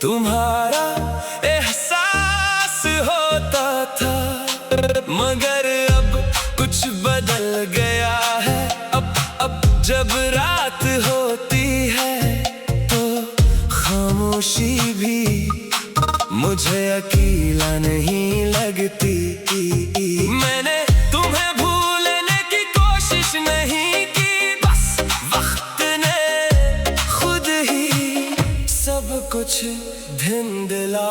तुम्हारा एहसास होता था, मगर अब कुछ बदल गया है। अब जब रात होती है तो खामोशी भी मुझे अकेला नहीं लगती। मैंने तुम्हें भूलने की कोशिश नहीं की, बस वक्त ने खुद ही सब कुछ धुंधला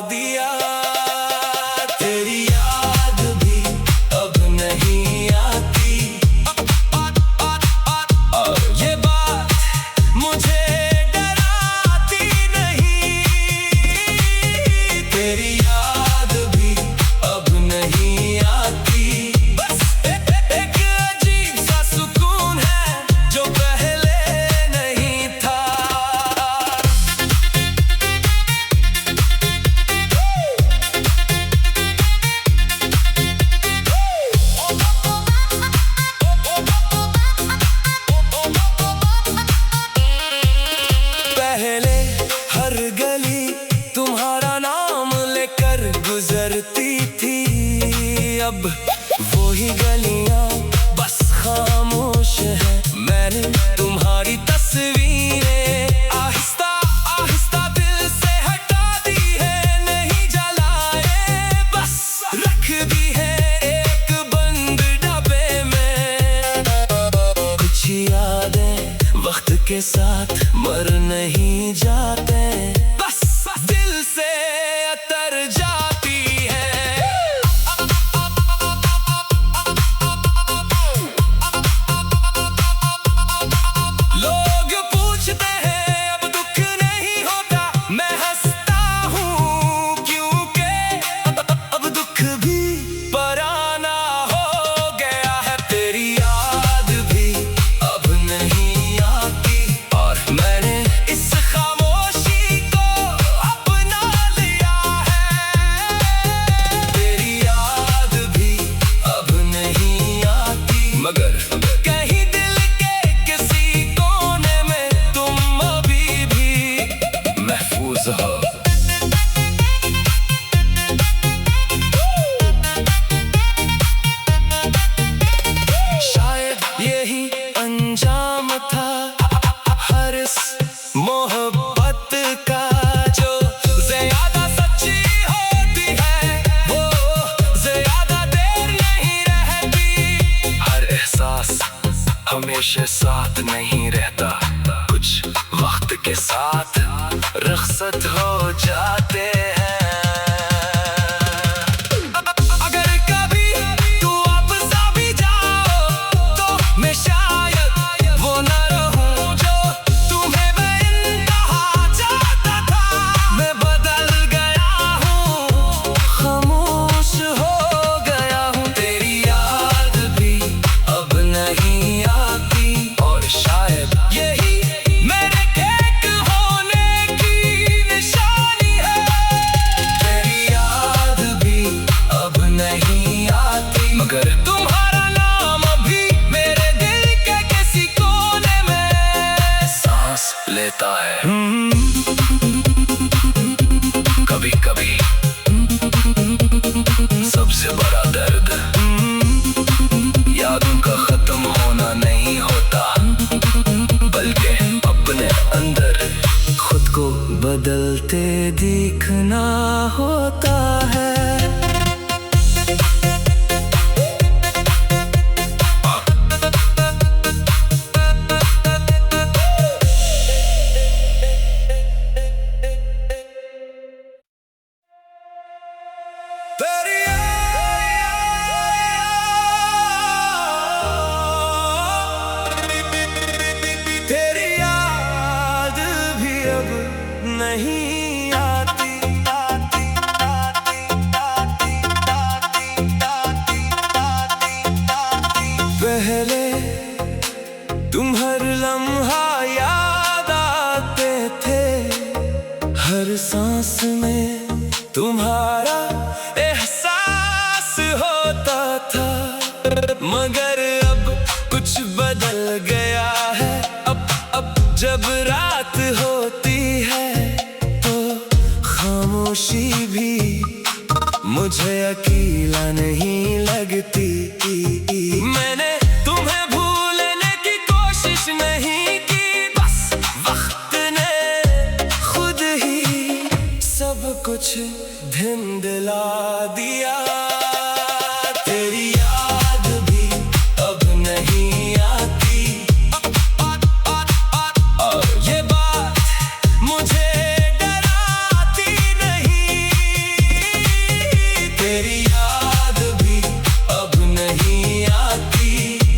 दिया। तेरी याद भी अब नहीं आती, और ये बात मुझे डराती नहीं। तेरी याद भी अब नहीं आती, बस एक अजीब सा सुकून है जो पहले नहीं था। पहले हर गली तुम्हारा नाम लेकर गुजरती थी, अब वो ही गलियां बस खामोश है। मैंने तुम्हारी तस्वीरें आहिस्ता आहिस्ता दिल से हटा दी है, नहीं जलाए बस रख दी है एक बंद डब्बे में। कुछ यादें वक्त के साथ मर नहीं जाते, बस दिल से उतर जाती है। लोग पूछते हैं अब दुख नहीं होता, मैं हंसता हूँ क्योंकि अब दुख भी पराना हो गया है। तेरी याद भी अब नहीं आती, और मैंने इस खामोशी को अपना लिया है। तेरी याद भी अब नहीं आती, मगर कहीं दिल के किसी कोने में तुम अभी भी महफूज हो। शायद यही अंजाम था हर इस मोहब्बत का, जो ज्यादा सच्ची होती है वो ज्यादा देर नहीं रहती। हर एहसास हमेशा साथ नहीं रहता, कुछ वक्त के साथ रुखसत हो जाते हैं। अगर कभी तू वापस आ भी जाओ तो मैं शायद वो न रहूं जो तुम्हें बेइंतहा चाहता था। मैं बदल गया हूँ, खामोश हो गया हूँ। तेरी याद भी अब नहीं आती, और शायद यही मेरे एक होने की निशानी है। तेरी याद भी अब नहीं आती, मगर तुम्हारा नाम अभी मेरे दिल के किसी कोने में सांस लेता है। कभी कभी सबसे बड़ा दर्द यादों का खत्म होना नहीं होता, बल्कि अपने अंदर खुद को बदलते दिखना होता है। तेरी याद भी अब नहीं आती। पहले तुम हर लम्हा याद आते थे, हर सांस में तुम्हारा एहसास होता था, मगर अब कुछ बदल गया है। अब जब रात होती है तो खामोशी भी मुझे अकेला नहीं लगती। मैंने तुम्हें भूलने की कोशिश नहीं की, बस वक्त ने खुद ही सब कुछ धिंधला दिया। तेरी याद भी अब नहीं आती, और ये बात मुझे डराती नहीं। तेरी याद भी अब नहीं आती,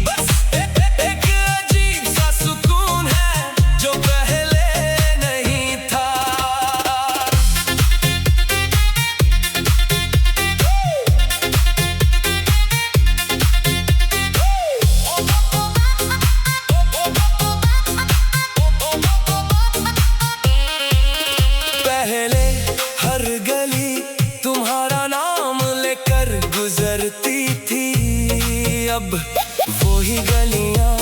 बस एक अजीब सा सुकून है जो पहले नहीं था। पहले हर गली तुम्हारा नाम लेकर गुजरती थी, अब वही गलियां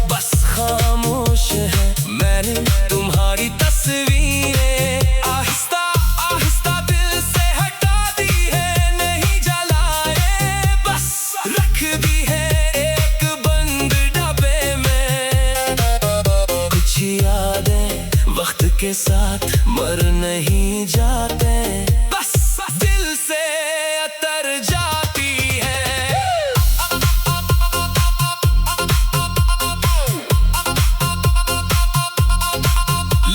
बस खामोश हैं। मैंने तुम्हारी तस्वीरें आहिस्ता आहिस्ता दिल से हटा दी है, नहीं जलाए बस रख दी है एक बंद डब्बे में। कुछ यादें वक्त के साथ मर नहीं जाते, बस दिल से अतर जाती है।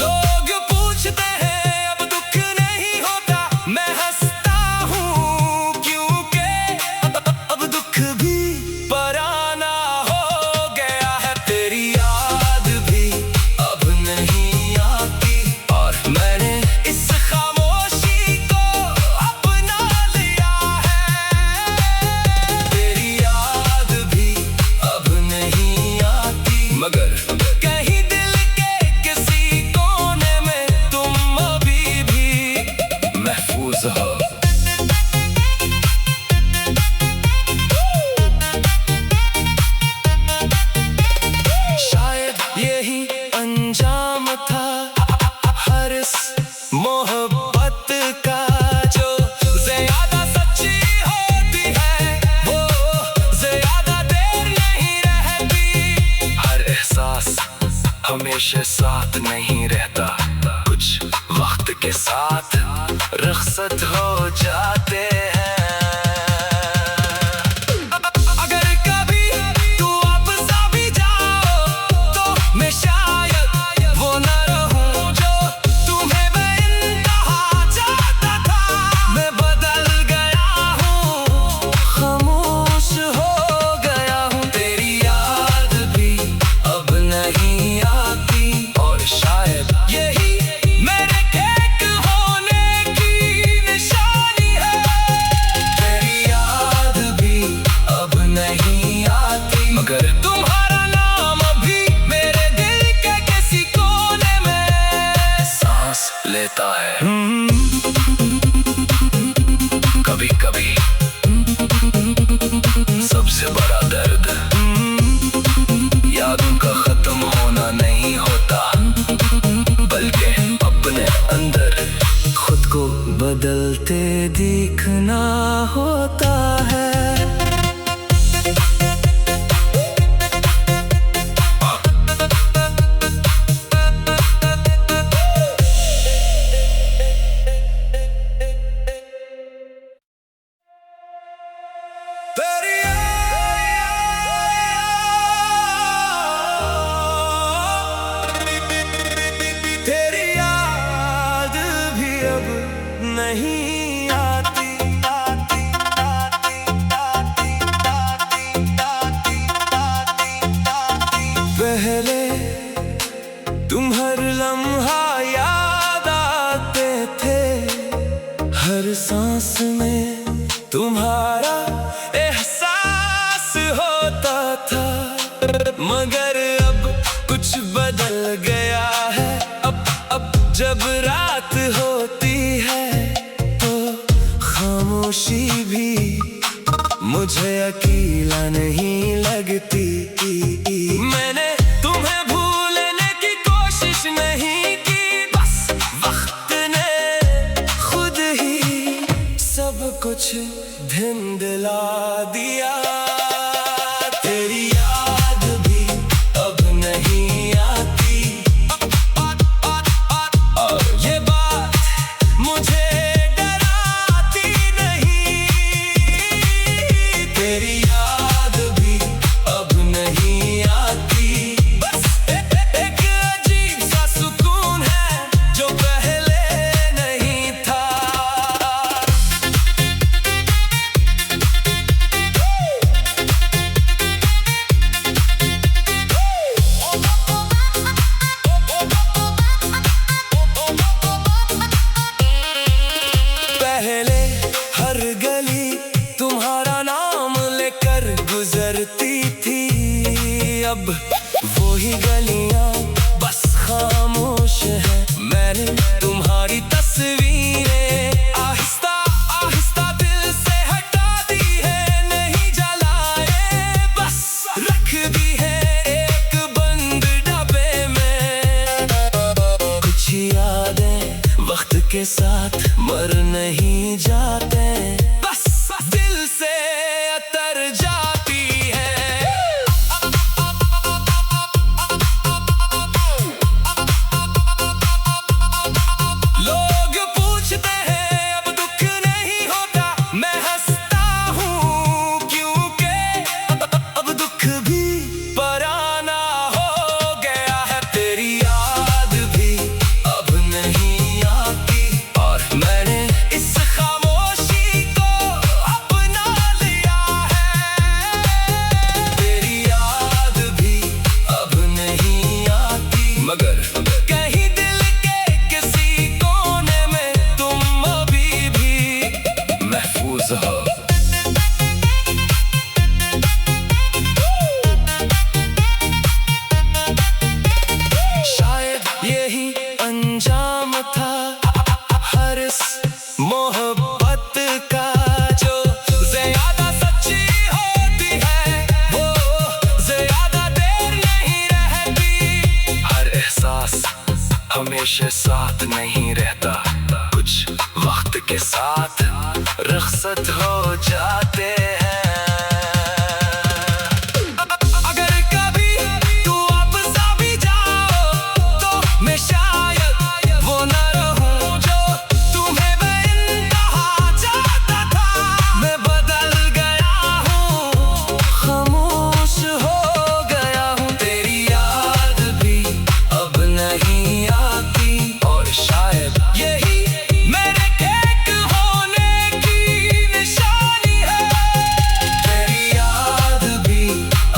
लोग पूछते हैं अब दुख नहीं होता, मैं हंसता हूँ क्योंकि अब दुख भी पराना हो गया है। तेरी याद भी अब नहीं आती, और मैंने इस खामोशी को अपना लिया है। तेरी याद भी अब नहीं आती, मगर कहीं दिल के किसी कोने में तुम अभी भी महफूज हो। शायद यही अंजाम था हर इस मोहब्बत का, जो ज्यादा सच्ची होती है वो ज्यादा देर नहीं रहती। हर एहसास हमेशा साथ नहीं रहता, कुछ वक्त के साथ रुखसत हो जाते हैं। अगर कभी तू वापस आ भी जाओ तो मैं शायद वो न रहूं जो तुम्हें बेइंतहा चाहता था। मैं बदल गया हूँ, खामोश हो गया हूँ। तेरी याद भी अब नहीं आती, और शायद यही मेरे ठीक होने की निशानी है। तेरी याद भी अब नहीं आती, मगर तुम्हारा नाम अभी मेरे दिल के किसी कोने में सांस लेता है। कभी कभी सबसे बड़ा दर्द यादों का खत्म होना नहीं होता, बल्कि अपने अंदर खुद को बदलते दिखना होता है। तेरी तेरी याद भी अब नहीं आती, आती, आती, आती, आती, आती, आती, आती। पहले तुम हर लम्हा याद आते थे, हर सांस में तुम्हारा एहसास होता था, मगर अब कुछ बदल गया है। अब जब रात होती है तो खामोशी भी मुझे अकेला नहीं लगती। मैंने तुम्हें भूलने की कोशिश नहीं की, बस वक्त ने खुद ही कुछ धुंधला दिया। तेरी याद भी अब नहीं आती, और ये बात मुझे डराती नहीं। तेरी याद भी अब नहीं आती, बस एक अजीब सा सुकून है जो पहले नहीं था। पहले हर गली तुम्हारा नाम लेकर गुजरती थी, अब वो ही गलियां बस खामोश है। मैंने तुम्हारी तस्वीरें आहिस्ता आहिस्ता दिल से हटा दी है, नहीं जलाए बस रख दी है एक बंद डब्बे में। कुछ यादें वक्त के साथ मर नहीं जाते, बस दिल से उतर जाती है। लोग पूछते हैं अब दुख नहीं होता, मैं हंसता हूँ क्योंकि अब दुख भी पराना हो गया है। तेरी याद भी अब नहीं आती, और मैंने इस खामोशी को अपना लिया है। तेरी याद भी अब नहीं आती, मगर कहीं दिल के किसी कोने में तुम अभी भी महफूज हो। शायद यही अंजाम था हर इस मोहब्बत का, जो ज्यादा सच्ची होती है वो ज्यादा देर नहीं रहती। हर एहसास हमेशा साथ नहीं रहता, कुछ वक्त के साथ रुखसत हो जाते हैं। अगर कभी तू वापस आ भी जाओ तो मैं शायद वो न रहूं जो तुम्हें बेइंतहा चाहता था। मैं बदल गया हूँ, खामोश हो गया हूँ। तेरी याद भी अब नहीं आती, और शायद यही मेरे एक होने की निशानी है। तेरी याद भी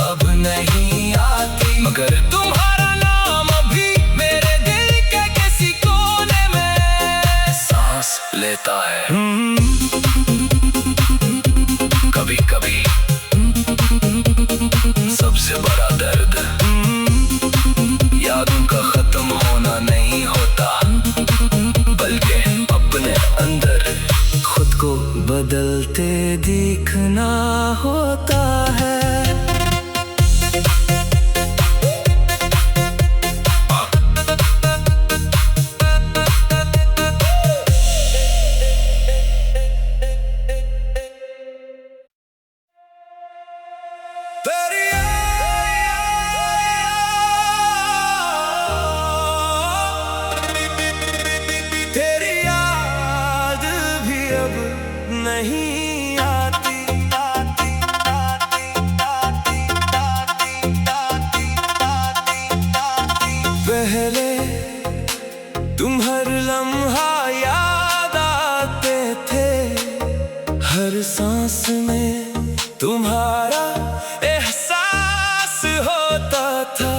अब नहीं आती, मगर तुम्हारा नाम अभी मेरे दिल के किसी कोने में सांस लेता है। कभी कभी सबसे बड़ा दर्द यादों का खत्म होना नहीं होता, बल्कि अपने अंदर खुद को बदलते दिखना होता है। तेरी याद भी अब नहीं आती, पहले तुम हर लम्हा याद आते थे, हर सांस में तुम्हारा एहसास होता था।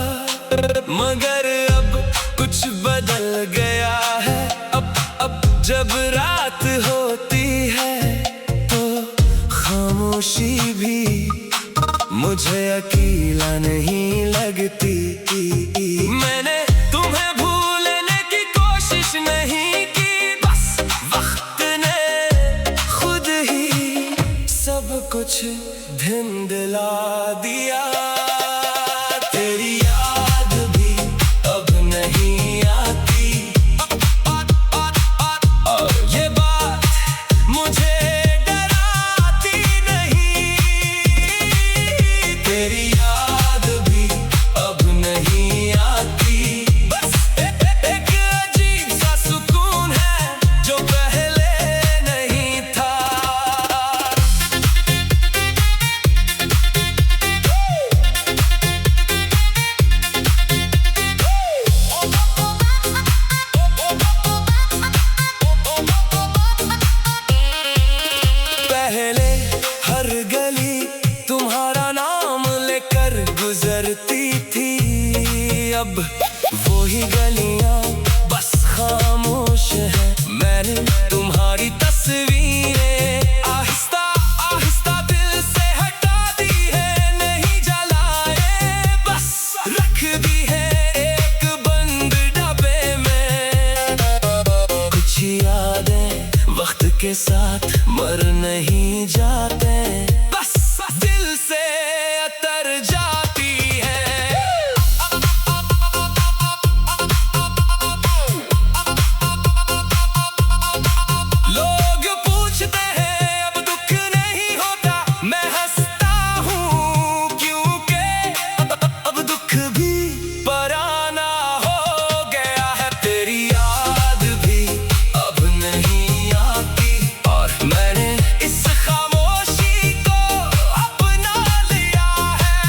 मगर अब कुछ बदल गया है, अब जब रात होती है तो खामोशी भी मुझे अकेला नहीं लगती। मैंने तुम्हें भूलने की कोशिश नहीं की, बस वक्त ने खुद ही सब कुछ धुंधला दिया। तेरी याद भी अब नहीं आती, और ये बात मुझे गलियां बस खामोश है। मैंने तुम्हारी तस्वीरें आहिस्ता आहिस्ता दिल से हटा दी है। नहीं जलाए बस रख दी है एक बंद डब्बे में। कुछ यादें वक्त के साथ मर नहीं जाते, बस दिल से उतर जाती है। लोग पूछते हैं अब दुख नहीं होता, मैं हंसता हूँ क्योंकि अब दुख भी पराना हो गया है। तेरी याद भी अब नहीं आती और मैंने इस खामोशी को अपना लिया है।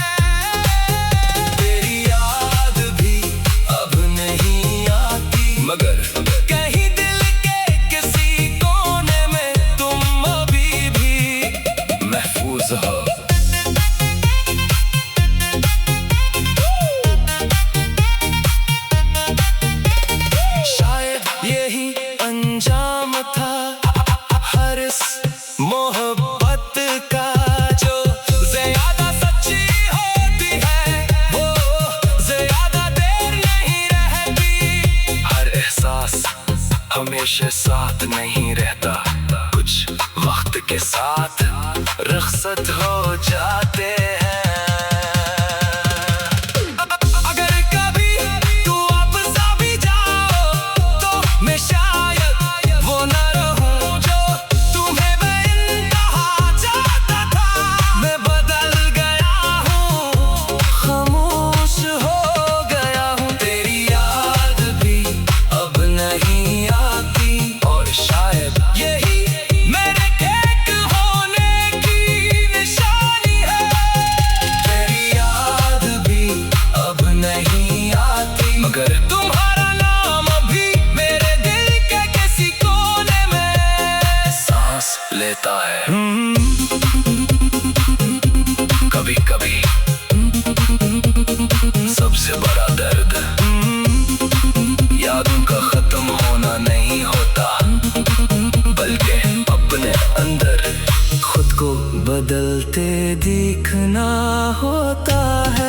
तेरी याद भी अब नहीं आती मगर कहीं दिल के किसी कोने में तुम अभी भी महफूज हो। शायद यही अंजाम था हर इस मोहब्बत का, जो ज्यादा सच्ची होती है वो ज्यादा देर नहीं रहती। हर एहसास हमेशा साथ नहीं रहता, कुछ वक्त के साथ रुखसत हो जाते हैं। अगर कभी तू वापस आ भी जाओ तो मैं शायद वो न रहूं जो तुम्हें बेइंतहा चाहता था। मैं बदल गया हूँ, खामोश हो गया हूँ। तेरी याद भी अब नहीं आती और शायद यही मेरे एक होने की निशानी है। तेरी याद भी अब नहीं आती मगर तुम्हारा नाम अभी मेरे दिल के किसी कोने में सांस लेता है। कभी कभी सबसे बड़ा दर्द यादों का खत्म होना नहीं होता, बल्कि अपने अंदर खुद को बदलते दिखना होता है।